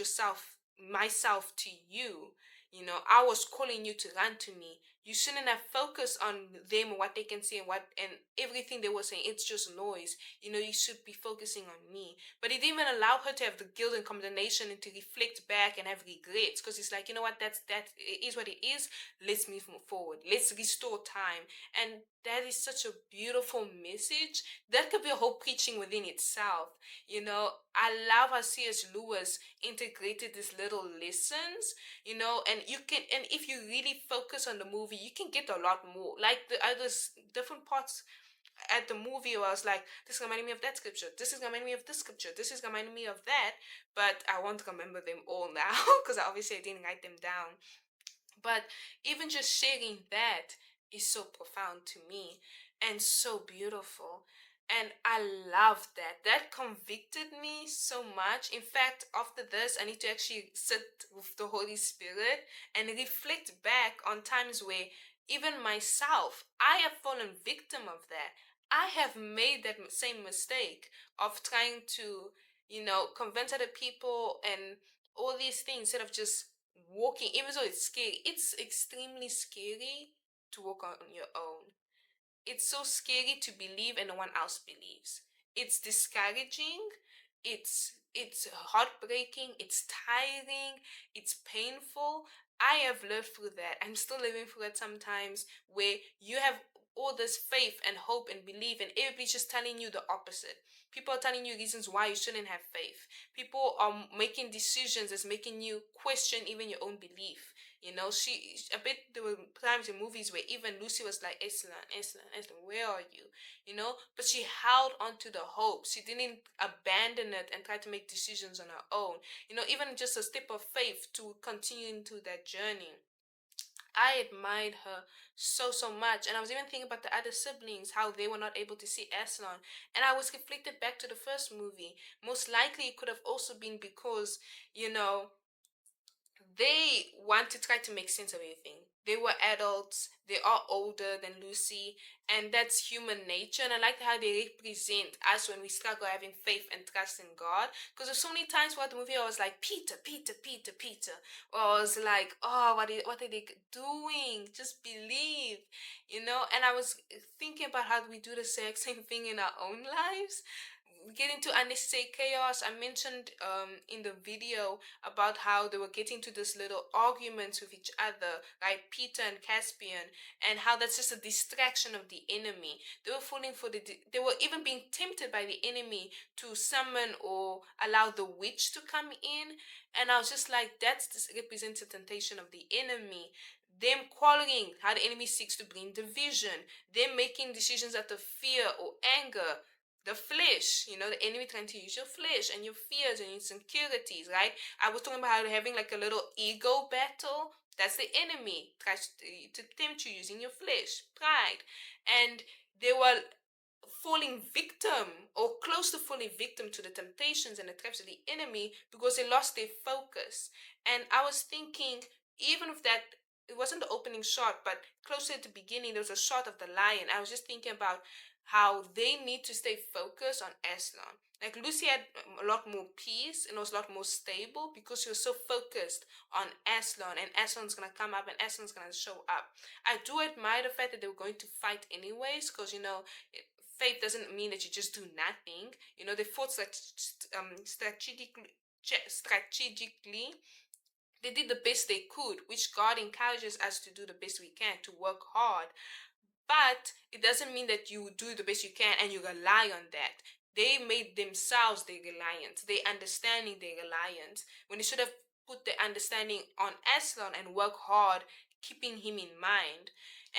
myself to you. You know, I was calling you to run to me. You shouldn't have focused on them, what they can say, and everything they were saying. It's just noise. You know, you should be focusing on me. But it didn't even allow her to have the guilt and condemnation and to reflect back and have regrets, because it's like, you know what, that it is what it is. Let's move forward. Let's restore time. And that is such a beautiful message. That could be a whole preaching within itself. You know, I love how C.S. Lewis integrated these little lessons, you know, and if you really focus on the movie, you can get a lot more. Like the other different parts at the movie where I was like, this is reminding me of that scripture, this is reminding me of this scripture, this is reminding me of that, but I won't remember them all now because obviously I didn't write them down. But even just sharing that is so profound to me and so beautiful. And I love that. That convicted me so much. In fact, after this, I need to actually sit with the Holy Spirit and reflect back on times where even myself, I have fallen victim of that. I have made that same mistake of trying to, you know, convince other people and all these things instead of just walking, even though it's scary. It's extremely scary to walk on your own. It's so scary to believe and no one else believes. It's discouraging. It's heartbreaking. It's tiring. It's painful. I have lived through that. I'm still living through it sometimes, where you have all this faith and hope and belief, and everybody's just telling you the opposite. People are telling you reasons why you shouldn't have faith. People are making decisions that's making you question even your own belief. You know, there were times in movies where even Lucy was like, Eslan, where are you? You know, but she held on to the hope. She didn't abandon it and try to make decisions on her own. You know, even just a step of faith to continue into that journey. I admired her so much. And I was even thinking about the other siblings, how they were not able to see Aslan. And I was reflected back to the first movie. Most likely it could have also been because, you know, they want to try to make sense of everything. They were adults, they are older than Lucy, and that's human nature. And I like how they represent us when we struggle having faith and trust in God. Because there's so many times throughout the movie I was like, Peter, Peter, Peter, Peter. Or I was like, oh, what are they doing? Just believe, you know? And I was thinking about how we do the exact same thing in our own lives. Get into unnecessary chaos. I mentioned in the video about how they were getting to this little arguments with each other, like Peter and Caspian, and how that's just a distraction of the enemy. They were falling for they were even being tempted by the enemy to summon or allow the witch to come in. And I was just like, that's this represents the temptation of the enemy. Them quarreling, how the enemy seeks to bring division. Them making decisions out of fear or anger. The flesh, you know, the enemy trying to use your flesh and your fears and insecurities, right? I was talking about how having like a little ego battle. That's the enemy tries to tempt you using your flesh, pride. And they were falling victim or close to falling victim to the temptations and the traps of the enemy because they lost their focus. And I was thinking, even if that, it wasn't the opening shot, but closer at the beginning, there was a shot of the lion. I was just thinking about how they need to stay focused on Aslan. Like Lucy had a lot more peace and was a lot more stable because she was so focused on Aslan, and Aslan's gonna come up and Aslan's gonna show up. I do admire the fact that they were going to fight anyways, because you know, faith doesn't mean that you just do nothing. You know, they fought strategically. They did the best they could, which God encourages us to do the best we can, to work hard. But it doesn't mean that you do the best you can and you rely on that. They made themselves their reliance, their understanding their reliance, when they should have put their understanding on Aslan and work hard, keeping him in mind.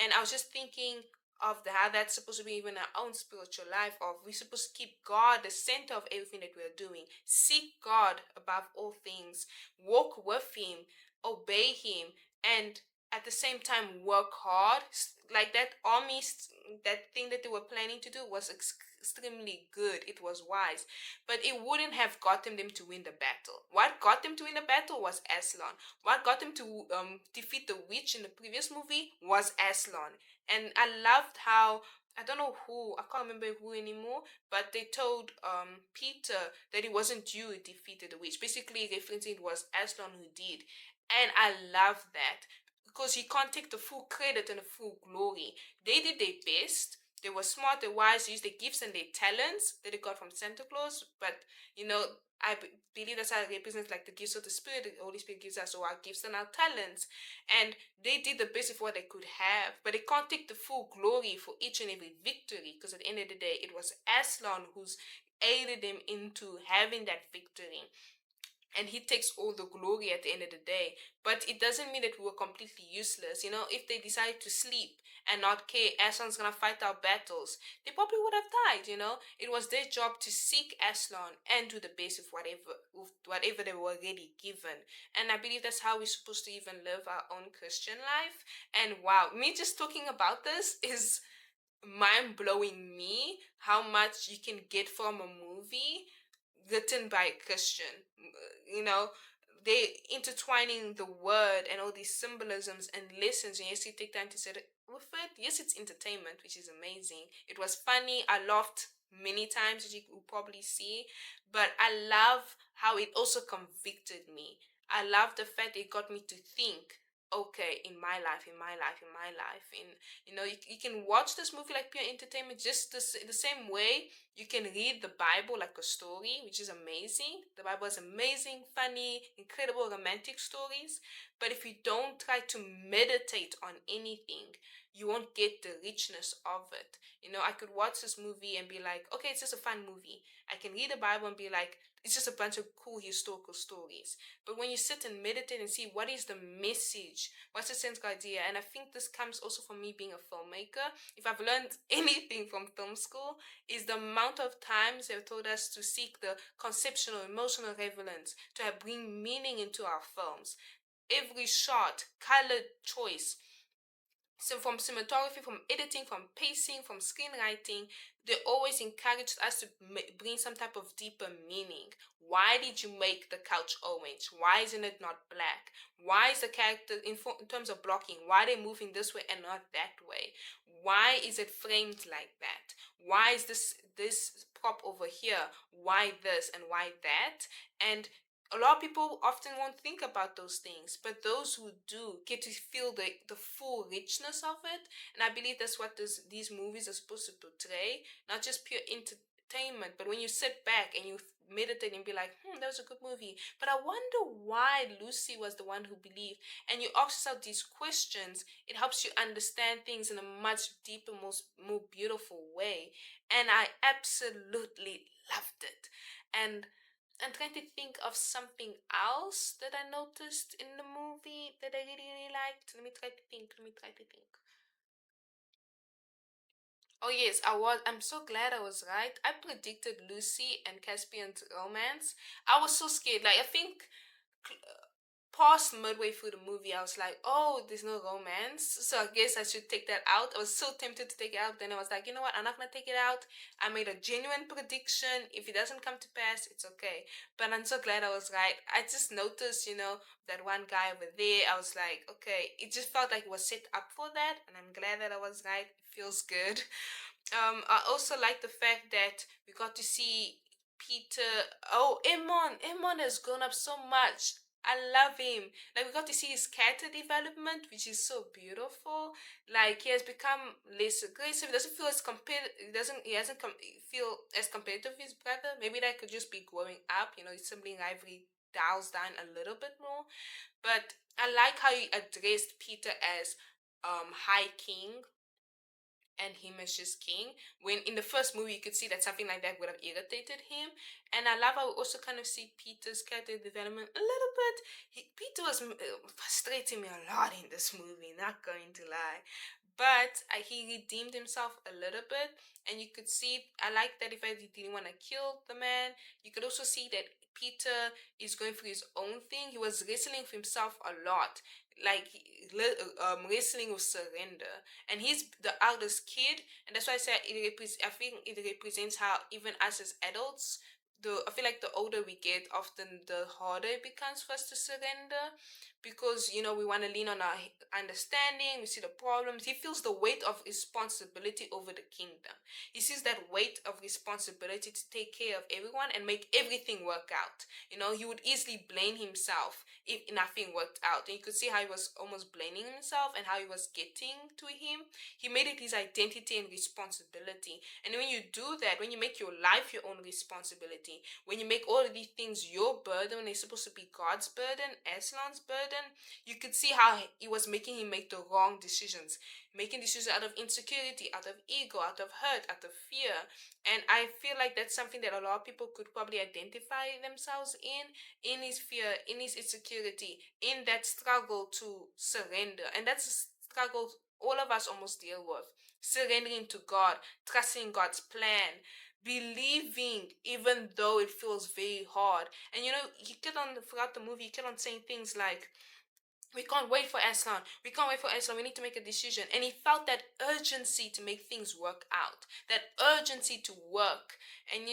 And I was just thinking of how that's supposed to be even our own spiritual life, of we're supposed to keep God the center of everything that we're doing. Seek God above all things. Walk with him, obey him, and at the same time work hard. Like that army, that thing that they were planning to do was extremely good. It was wise, but it wouldn't have gotten them to win the battle. What got them to win the battle was Aslan. What got them to defeat the witch in the previous movie was Aslan. And I loved how I don't know who, I can't remember who anymore, but they told Peter that it wasn't you who defeated the witch. Basically referencing it was Aslan who did. And I love that because he can't take the full credit and the full glory. They did their best. They were smart, they wise, they used their gifts and their talents that they got from Santa Claus. But, believe that's how it represents like the gifts of the Spirit. The Holy Spirit gives us all our gifts and our talents. And they did the best of what they could have. But they can't take the full glory for each and every victory because at the end of the day, it was Aslan who's aided them into having that victory, and he takes all the glory at the end of the day. But it doesn't mean that we were completely useless. If they decided to sleep and not care, Aslan's gonna fight our battles, they probably would have died. It was their job to seek Aslan and do the best with whatever they were already given. And I believe that's how we're supposed to even live our own Christian life. And wow, me just talking about this is mind blowing me how much you can get from a movie written by a Christian. You know, they intertwining the word and all these symbolisms and lessons. And yes, you take time to sit with it. Yes, it's entertainment, which is amazing. It was funny. I laughed many times, as you will probably see. But I love how it also convicted me. I love the fact it got me to think. Okay, in my life, and you can watch this movie like pure entertainment, just the same way you can read the Bible like a story, which is amazing. The Bible has amazing, funny, incredible romantic stories. But if you don't try to meditate on anything, you won't get the richness of it. I could watch this movie and be like, okay, it's just a fun movie. I can read the Bible and be like, it's just a bunch of cool historical stories. But when you sit and meditate and see what is the message, what's the central idea, and I think this comes also from me being a filmmaker. If I've learned anything from film school, is the amount of times they've told us to seek the conceptual, emotional relevance, to bring meaning into our films. Every shot, color choice, so from cinematography, from editing, from pacing, from screenwriting, they always encouraged us to bring some type of deeper meaning. Why did you make the couch orange? Why isn't it not black? Why is the character, in terms of blocking, why are they moving this way and not that way? Why is it framed like that? Why is this prop over here? Why this and why that? And a lot of people often won't think about those things, but those who do get to feel the full richness of it. And I believe that's what these movies are supposed to portray, not just pure entertainment, but when you sit back and you meditate and be like, that was a good movie, but I wonder why Lucy was the one who believed. And you ask yourself these questions, it helps you understand things in a much deeper, more beautiful way. And I absolutely loved it. And I'm trying to think of something else that I noticed in the movie that I really, really liked. Let me try to think. Oh yes, I'm so glad I was right. I predicted Lucy and Caspian's romance. I was so scared. Like, I think past midway through the movie, I was like, oh, there's no romance. So I guess I should take that out. I was so tempted to take it out. Then I was like, you know what? I'm not going to take it out. I made a genuine prediction. If it doesn't come to pass, it's okay. But I'm so glad I was right. I just noticed, that one guy over there. I was like, okay. It just felt like it was set up for that. And I'm glad that I was right. It feels good. I also like the fact that we got to see Peter. Oh, Emon has grown up so much. I love him. Like, we got to see his character development, which is so beautiful. Like, he has become less aggressive. He doesn't feel as he hasn't feel as competitive with his brother. Maybe that could just be growing up. His sibling rivalry dials down a little bit more. But I like how he addressed Peter as High King and him as just king. When in the first movie you could see that something like that would have irritated him. And I love how we also kind of see Peter's character development a little bit. Peter was frustrating me a lot in this movie, not going to lie. But he redeemed himself a little bit, and you could see, I like that if he didn't want to kill the man, you could also see that Peter is going through his own thing. He was wrestling with himself a lot, like wrestling with surrender. And he's the eldest kid, and that's why I said I think it represents how even us as adults, I feel like the older we get, often the harder it becomes for us to surrender. because we want to lean on our understanding. We see the problems. He feels the weight of responsibility over the kingdom. He sees that weight of responsibility to take care of everyone and make everything work out. He would easily blame himself if nothing worked out, and you could see how he was almost blaming himself and how he was getting to him. He made it his identity and responsibility. And when you do that, when you make your life your own responsibility, when you make all of these things your burden when they're supposed to be God's burden, Aslan's burden, you could see how it was making him make the wrong decisions, making decisions out of insecurity, out of ego, out of hurt, out of fear. And I feel like that's something that a lot of people could probably identify themselves in his fear, in his insecurity, in that struggle to surrender. And that's a struggle all of us almost deal with. Surrendering to God, trusting God's plan, believing even though it feels very hard. And he kept on, throughout the movie, he kept on saying things like, we can't wait for Aslan. We can't wait for Aslan. We need to make a decision. And he felt that urgency to make things work out, that urgency to work. And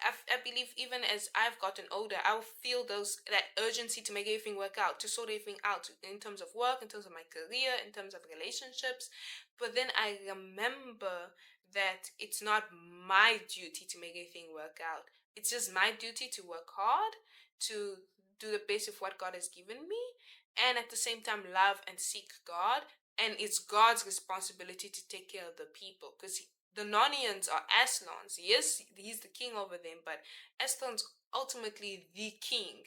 I believe even as I've gotten older, I will feel that urgency to make everything work out, to sort everything out in terms of work, in terms of my career, in terms of relationships. But then I remember that it's not my duty to make everything work out. It's just my duty to work hard, to do the best of what God has given me, and at the same time love and seek God. And it's God's responsibility to take care of the people, because the Narnians are Aslans. Yes, he's the king over them, but Aslan's ultimately the king.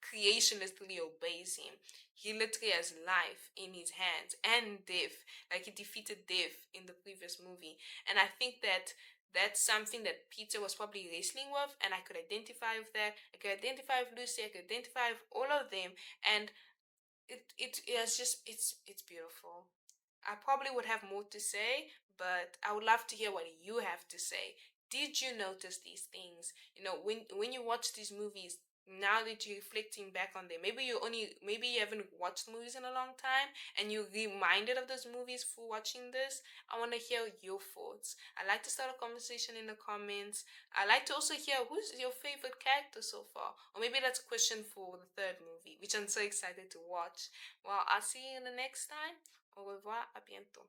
Creation literally obeys him. He literally has life in his hands and death, like he defeated death in the previous movie. And I think that that's something that Peter was probably wrestling with, and I could identify with that. I could identify with Lucy. I could identify with all of them, and it's beautiful. I probably would have more to say, but I would love to hear what you have to say. Did you notice these things? When you watch these movies, now that you're reflecting back on them, maybe you haven't watched movies in a long time and you're reminded of those movies for watching this. I want to hear your thoughts. I like to start a conversation in the comments. I like to also hear who's your favorite character so far, or maybe that's a question for the third movie, which I'm so excited to watch. Well, I'll see you in the next time. Au revoir, à bientôt.